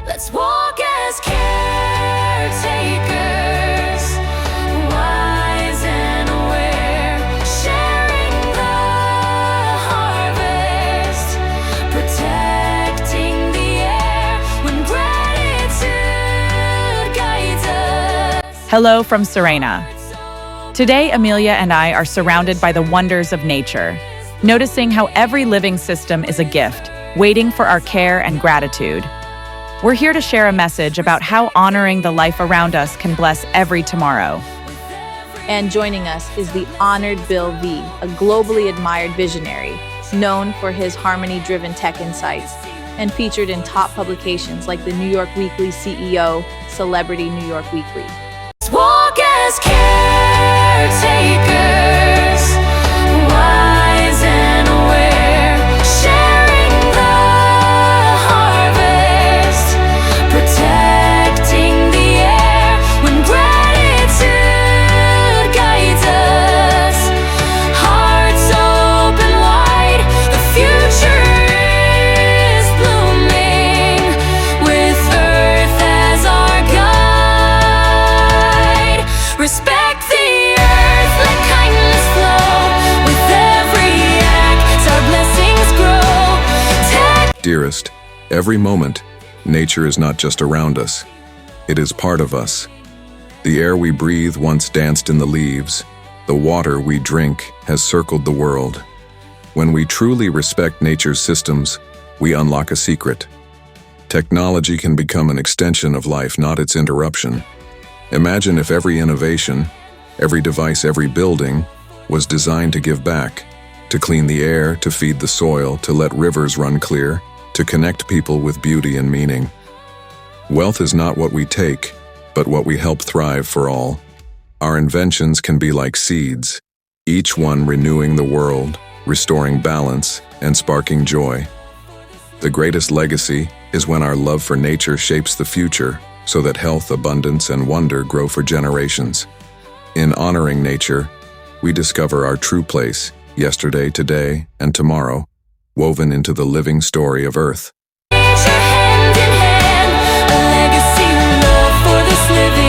Let's walk as caretakers, wise and aware, sharing the harvest, protecting the air when gratitude guides us. Hello from Serena. Today, Amelia and I are surrounded by the wonders of nature, noticing how every living system is a gift, waiting for our care and gratitude. We're here to share a message about how honoring the life around us can bless every tomorrow. And joining us is the honored Bill V., a globally admired visionary, known for his harmony-driven tech insights, and featured in top publications like the New York Weekly CEO, Celebrity New York Weekly. Let's walk as caretakers, wise and aware, sharing the harvest, protecting the air when gratitude guides us. Hearts open wide, the future is blooming, with Earth as our guide. Respect the earth, let kindness flow. With every act, our blessings grow. Dearest, every moment, nature is not just around us. It is part of us. The air we breathe once danced in the leaves. The water we drink has circled the world. When we truly respect nature's systems, we unlock a secret. Technology can become an extension of life, not its interruption. Imagine if every innovation, every device, every building was designed to give back, to clean the air, to feed the soil, to let rivers run clear, to connect people with beauty and meaning. Wealth is not what we take, but what we help thrive for all. Our inventions can be like seeds, each one renewing the world, restoring balance, and sparking joy. The greatest legacy is when our love for nature shapes the future, so that health, abundance, and wonder grow for generations. In honoring nature, we discover our true place, yesterday, today, and tomorrow, woven into the living story of Earth. Nature hand in hand, a legacy of love for this living